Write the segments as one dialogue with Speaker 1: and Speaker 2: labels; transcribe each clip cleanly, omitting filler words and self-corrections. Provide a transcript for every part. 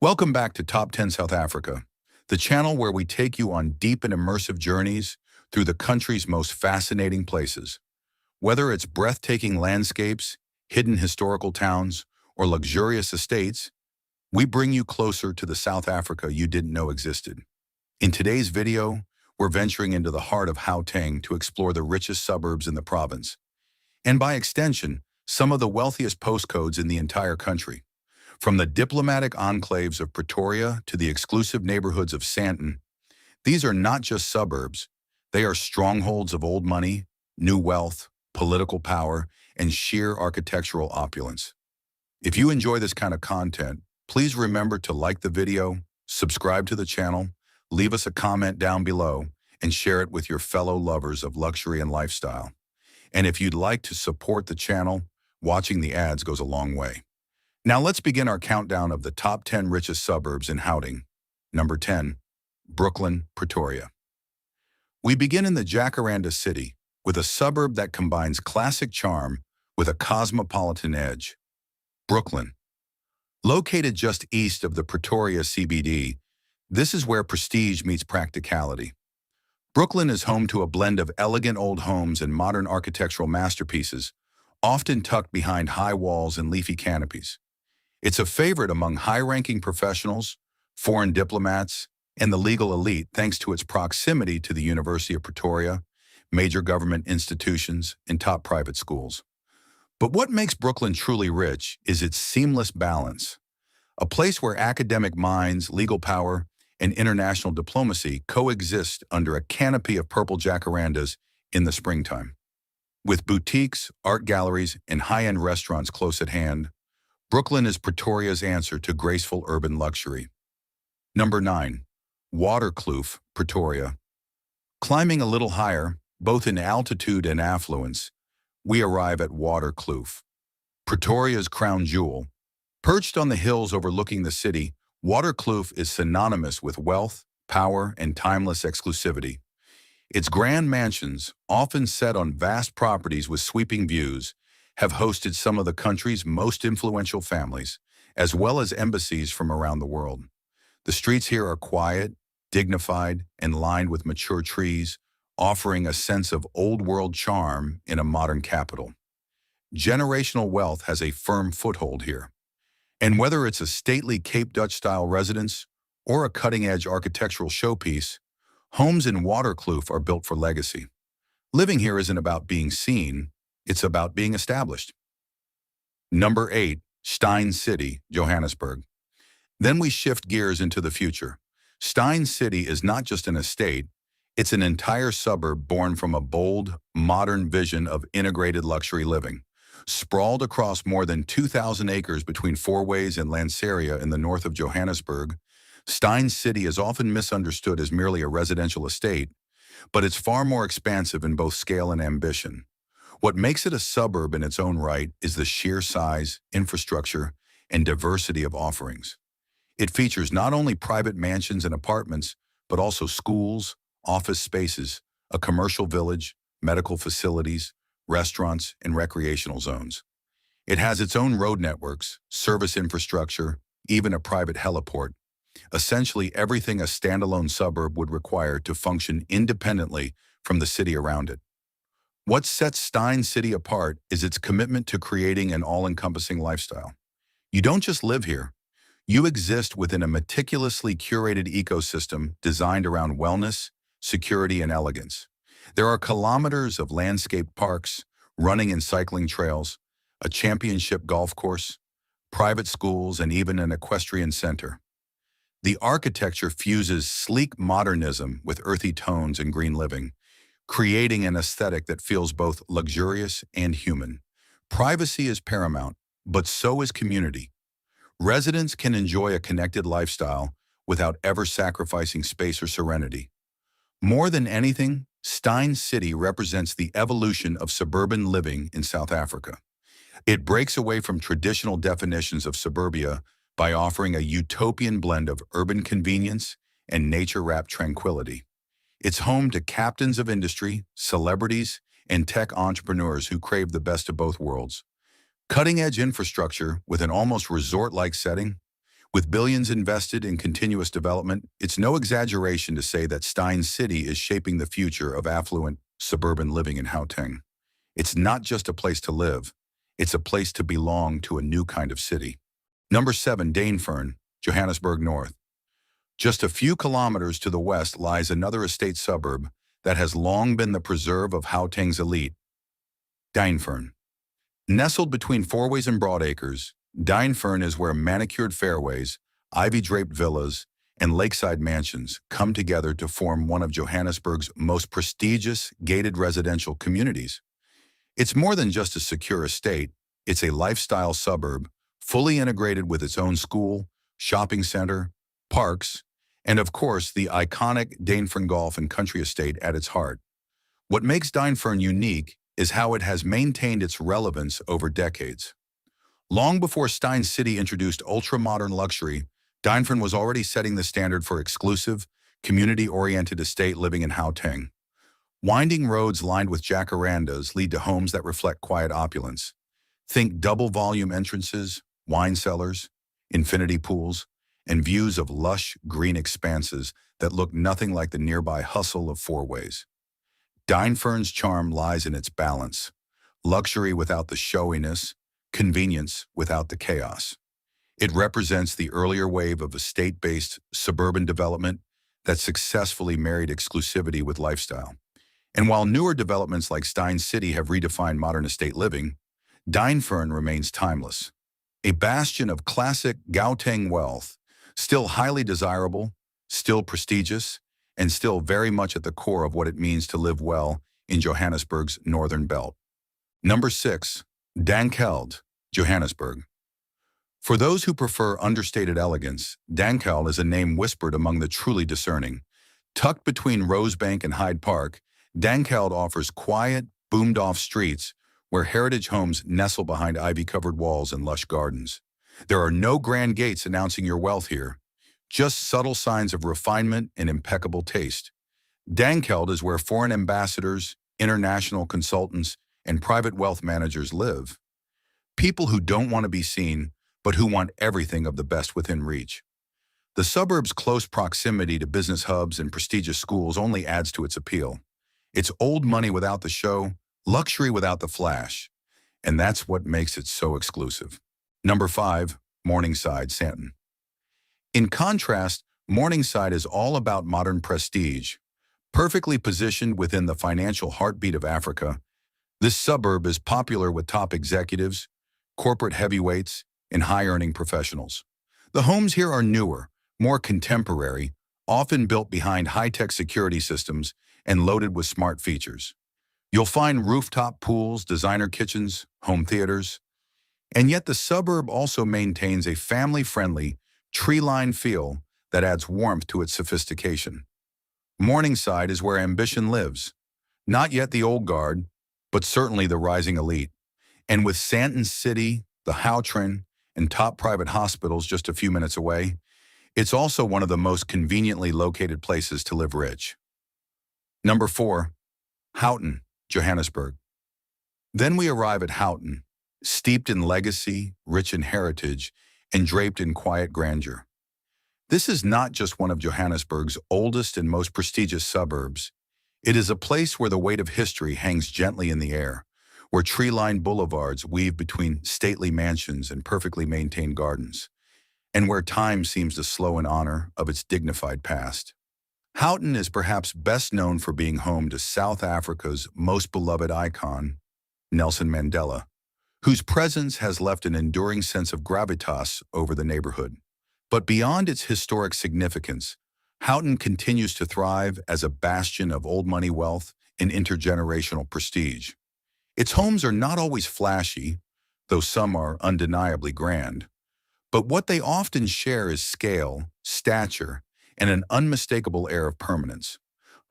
Speaker 1: Welcome back to Top 10 South Africa, the channel where we take you on deep and immersive journeys through the country's most fascinating places. Whether it's breathtaking landscapes, hidden historical towns, or luxurious estates, we bring you closer to the South Africa you didn't know existed. In today's video, we're venturing into the heart of Gauteng to explore the richest suburbs in the province, and by extension, some of the wealthiest postcodes in the entire country. From the diplomatic enclaves of Pretoria to the exclusive neighborhoods of Sandton, these are not just suburbs, they are strongholds of old money, new wealth, political power, and sheer architectural opulence. If you enjoy this kind of content, please remember to like the video, subscribe to the channel, leave us a comment down below, and share it with your fellow lovers of luxury and lifestyle. And if you'd like to support the channel, watching the ads goes a long way. Now let's begin our countdown of the top 10 richest suburbs in Gauteng. Number 10, Brooklyn, Pretoria. We begin in the Jacaranda City with a suburb that combines classic charm with a cosmopolitan edge. Brooklyn. Located just east of the Pretoria CBD, this is where prestige meets practicality. Brooklyn is home to a blend of elegant old homes and modern architectural masterpieces, often tucked behind high walls and leafy canopies. It's a favorite among high-ranking professionals, foreign diplomats, and the legal elite thanks to its proximity to the University of Pretoria, major government institutions, and top private schools. But what makes Brooklyn truly rich is its seamless balance, a place where academic minds, legal power, and international diplomacy coexist under a canopy of purple jacarandas in the springtime. With boutiques, art galleries, and high-end restaurants close at hand, Brooklyn is Pretoria's answer to graceful urban luxury. Number 9. Waterkloof, Pretoria. Climbing a little higher, both in altitude and affluence, we arrive at Waterkloof, Pretoria's crown jewel. Perched on the hills overlooking the city, Waterkloof is synonymous with wealth, power, and timeless exclusivity. Its grand mansions, often set on vast properties with sweeping views, have hosted some of the country's most influential families, as well as embassies from around the world. The streets here are quiet, dignified, and lined with mature trees, offering a sense of old-world charm in a modern capital. Generational wealth has a firm foothold here. And whether it's a stately Cape Dutch-style residence or a cutting-edge architectural showpiece, homes in Waterkloof are built for legacy. Living here isn't about being seen, it's about being established. Number 8, Steyn City, Johannesburg. Then we shift gears into the future. Steyn City is not just an estate, it's an entire suburb born from a bold, modern vision of integrated luxury living. Sprawled across more than 2,000 acres between Fourways and Lanseria in the north of Johannesburg, Steyn City is often misunderstood as merely a residential estate, but it's far more expansive in both scale and ambition. What makes it a suburb in its own right is the sheer size, infrastructure, and diversity of offerings. It features not only private mansions and apartments, but also schools, office spaces, a commercial village, medical facilities, restaurants, and recreational zones. It has its own road networks, service infrastructure, even a private heliport, essentially everything a standalone suburb would require to function independently from the city around it. What sets Steyn City apart is its commitment to creating an all-encompassing lifestyle. You don't just live here. You exist within a meticulously curated ecosystem designed around wellness, security, and elegance. There are kilometers of landscaped parks, running and cycling trails, a championship golf course, private schools, and even an equestrian center. The architecture fuses sleek modernism with earthy tones and green living, creating an aesthetic that feels both luxurious and human. Privacy is paramount, but so is community. Residents can enjoy a connected lifestyle without ever sacrificing space or serenity. More than anything, Steyn City represents the evolution of suburban living in South Africa. It breaks away from traditional definitions of suburbia by offering a utopian blend of urban convenience and nature-wrapped tranquility. It's home to captains of industry, celebrities, and tech entrepreneurs who crave the best of both worlds. Cutting-edge infrastructure with an almost resort-like setting, With billions invested in continuous development, it's no exaggeration to say that Stein City is shaping the future of affluent suburban living in Gauteng. It's not just a place to live, it's a place to belong to a new kind of city. Number 7, Dainfern, Johannesburg North. Just a few kilometers to the west lies another estate suburb that has long been the preserve of Gauteng's elite, Dainfern. Nestled between Fourways and Broadacres, Dainfern is where manicured fairways, ivy-draped villas, and lakeside mansions come together to form one of Johannesburg's most prestigious gated residential communities. It's more than just a secure estate, it's a lifestyle suburb, fully integrated with its own school, shopping center, parks, and of course the iconic Dainfern Golf and Country Estate at its heart. What makes Dainfern unique is how it has maintained its relevance over decades. Long before Stein City introduced ultra-modern luxury, Dainfern was already setting the standard for exclusive, community-oriented estate living in Gauteng. Winding roads lined with jacarandas lead to homes that reflect quiet opulence. Think double-volume entrances, wine cellars, infinity pools, and views of lush, green expanses that look nothing like the nearby hustle of Fourways. Dainfern's charm lies in its balance, luxury without the showiness, convenience without the chaos. It represents the earlier wave of estate-based suburban development that successfully married exclusivity with lifestyle. And while newer developments like Stein City have redefined modern estate living, Dainfern remains timeless. A bastion of classic Gauteng wealth, still highly desirable, still prestigious, and still very much at the core of what it means to live well in Johannesburg's northern belt. Number 6, Dankeld, Johannesburg. For those who prefer understated elegance, Dankeld is a name whispered among the truly discerning. Tucked between Rosebank and Hyde Park, Dankeld offers quiet, boomed-off streets where heritage homes nestle behind ivy-covered walls and lush gardens. There are no grand gates announcing your wealth here, just subtle signs of refinement and impeccable taste. Dankeld is where foreign ambassadors, international consultants, and private wealth managers live. People who don't want to be seen, but who want everything of the best within reach. The suburb's close proximity to business hubs and prestigious schools only adds to its appeal. It's old money without the show, luxury without the flash, and that's what makes it so exclusive. Number 5, Morningside, Sandton. In contrast, Morningside is all about modern prestige. Perfectly positioned within the financial heartbeat of Africa, this suburb is popular with top executives, corporate heavyweights, and high-earning professionals. The homes here are newer, more contemporary, often built behind high-tech security systems and loaded with smart features. You'll find rooftop pools, designer kitchens, home theaters, and yet the suburb also maintains a family-friendly, tree-lined feel that adds warmth to its sophistication. Morningside is where ambition lives. Not yet the old guard, but certainly the rising elite. And with Sandton City, the Gauteng, and top private hospitals just a few minutes away, it's also one of the most conveniently located places to live rich. Number 4, Gauteng, Johannesburg. Then we arrive at Gauteng, steeped in legacy, rich in heritage, and draped in quiet grandeur. This is not just one of Johannesburg's oldest and most prestigious suburbs. It is a place where the weight of history hangs gently in the air, where tree-lined boulevards weave between stately mansions and perfectly maintained gardens, and where time seems to slow in honor of its dignified past. Gauteng is perhaps best known for being home to South Africa's most beloved icon, Nelson Mandela, whose presence has left an enduring sense of gravitas over the neighborhood. But beyond its historic significance, Gauteng continues to thrive as a bastion of old money wealth and intergenerational prestige. Its homes are not always flashy, though some are undeniably grand. But what they often share is scale, stature, and an unmistakable air of permanence.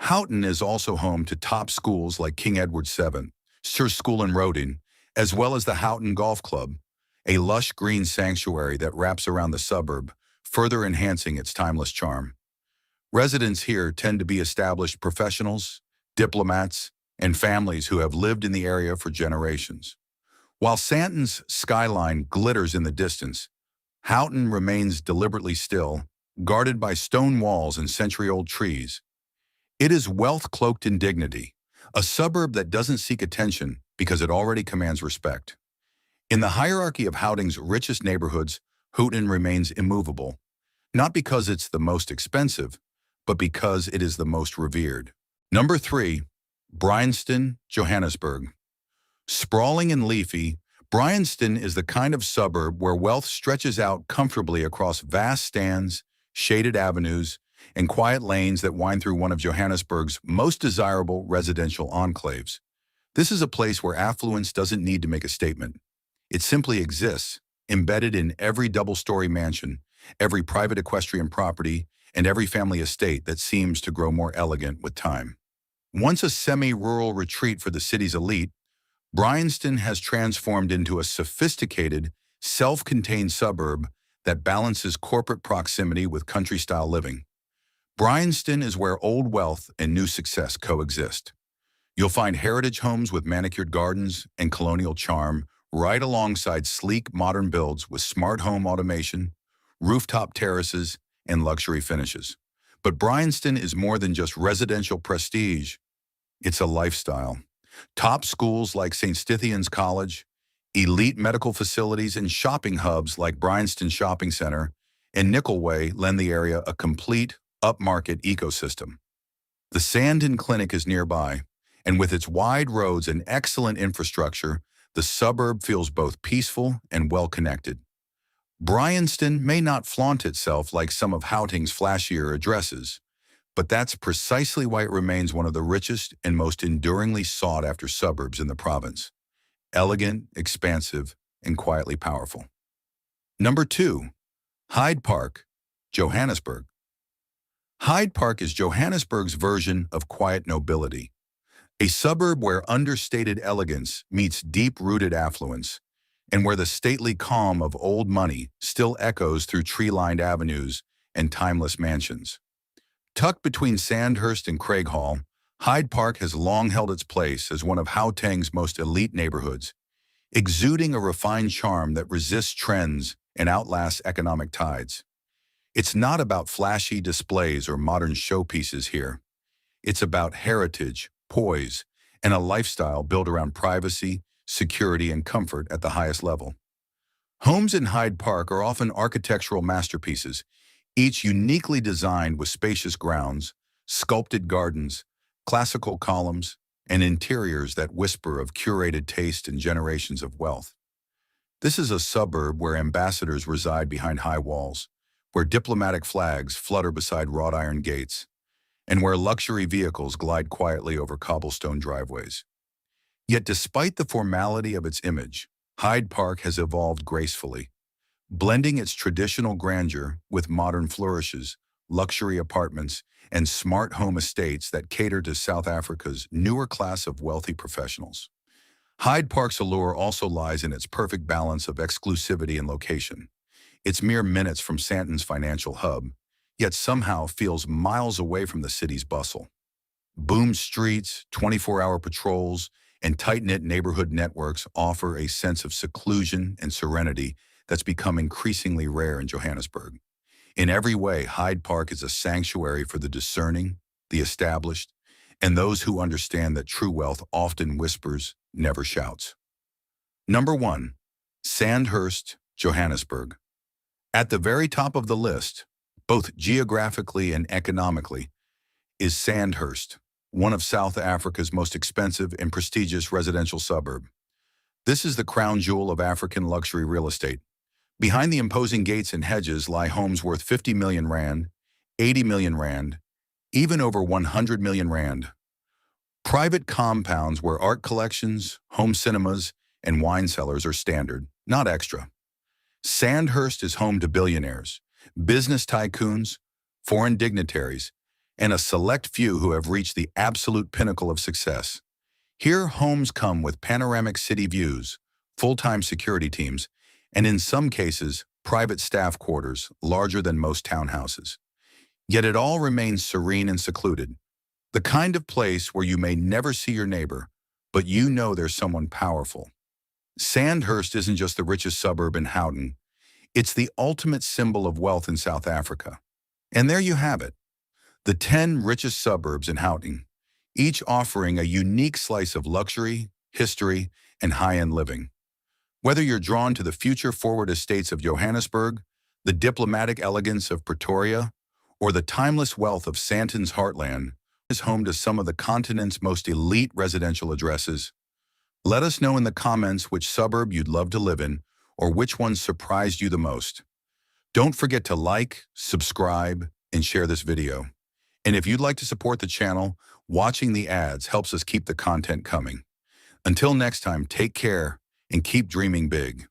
Speaker 1: Gauteng is also home to top schools like King Edward VII, Sir School in Rodin, as well as the Gauteng Golf Club, a lush green sanctuary that wraps around the suburb, further enhancing its timeless charm. Residents here tend to be established professionals, diplomats, and families who have lived in the area for generations. While Sandton's skyline glitters in the distance, Houghton remains deliberately still, guarded by stone walls and century-old trees. It is wealth cloaked in dignity, a suburb that doesn't seek attention because it already commands respect. In the hierarchy of Houghton's richest neighborhoods, Houghton remains immovable, not because it's the most expensive, but because it is the most revered. Number 3, Bryanston, Johannesburg. Sprawling and leafy, Bryanston is the kind of suburb where wealth stretches out comfortably across vast stands, shaded avenues, and quiet lanes that wind through one of Johannesburg's most desirable residential enclaves. This is a place where affluence doesn't need to make a statement. It simply exists, embedded in every double-story mansion, every private equestrian property, and every family estate that seems to grow more elegant with time. Once a semi-rural retreat for the city's elite, Bryanston has transformed into a sophisticated, self-contained suburb that balances corporate proximity with country-style living. Bryanston is where old wealth and new success coexist. You'll find heritage homes with manicured gardens and colonial charm right alongside sleek modern builds with smart home automation, rooftop terraces, and luxury finishes. But Bryanston is more than just residential prestige. It's a lifestyle. Top schools like St. Stithian's College, elite medical facilities, and shopping hubs like Bryanston Shopping Center and Nickelway lend the area a complete, upmarket ecosystem. The Sandon Clinic is nearby, and with its wide roads and excellent infrastructure, the suburb feels both peaceful and well-connected. Bryanston may not flaunt itself like some of Houghton's flashier addresses, but that's precisely why it remains one of the richest and most enduringly sought-after suburbs in the province. Elegant, expansive, and quietly powerful. Number 2, Hyde Park, Johannesburg. Hyde Park is Johannesburg's version of quiet nobility, a suburb where understated elegance meets deep-rooted affluence, and where the stately calm of old money still echoes through tree-lined avenues and timeless mansions. Tucked between Sandhurst and Craighall, Hyde Park has long held its place as one of Gauteng's most elite neighborhoods, exuding a refined charm that resists trends and outlasts economic tides. It's not about flashy displays or modern showpieces here. It's about heritage, poise, and a lifestyle built around privacy, security, and comfort at the highest level. Homes in Hyde Park are often architectural masterpieces, each uniquely designed with spacious grounds, sculpted gardens, classical columns, and interiors that whisper of curated taste and generations of wealth. This is a suburb where ambassadors reside behind high walls, where diplomatic flags flutter beside wrought iron gates, and where luxury vehicles glide quietly over cobblestone driveways. Yet despite the formality of its image, Hyde Park has evolved gracefully, blending its traditional grandeur with modern flourishes, luxury apartments, and smart home estates that cater to South Africa's newer class of wealthy professionals. Hyde Park's allure also lies in its perfect balance of exclusivity and location. It's mere minutes from Sandton's financial hub, yet somehow feels miles away from the city's bustle. Boom streets, 24-hour patrols, and tight-knit neighborhood networks offer a sense of seclusion and serenity that's become increasingly rare in Johannesburg. In every way, Hyde Park is a sanctuary for the discerning, the established, and those who understand that true wealth often whispers, never shouts. Number 1, Sandhurst, Johannesburg. At the very top of the list, both geographically and economically, is Sandhurst, one of South Africa's most expensive and prestigious residential suburb. This is the crown jewel of African luxury real estate. Behind the imposing gates and hedges lie homes worth 50 million rand, 80 million rand, even over 100 million rand. Private compounds where art collections, home cinemas, and wine cellars are standard, not extra. Sandhurst is home to billionaires, business tycoons, foreign dignitaries, and a select few who have reached the absolute pinnacle of success. Here, homes come with panoramic city views, full-time security teams, and in some cases, private staff quarters larger than most townhouses. Yet it all remains serene and secluded, the kind of place where you may never see your neighbor, but you know there's someone powerful. Sandhurst isn't just the richest suburb in Gauteng, It's the ultimate symbol of wealth in South Africa. And there you have it, the 10 richest suburbs in Gauteng, each offering a unique slice of luxury, history, and high-end living. Whether you're drawn to the future-forward estates of Johannesburg, the diplomatic elegance of Pretoria, or the timeless wealth of Santon's heartland, is home to some of the continent's most elite residential addresses. Let us know in the comments which suburb you'd love to live in, or which one surprised you the most. Don't forget to like, subscribe, and share this video. And if you'd like to support the channel, watching the ads helps us keep the content coming. Until next time, take care and keep dreaming big.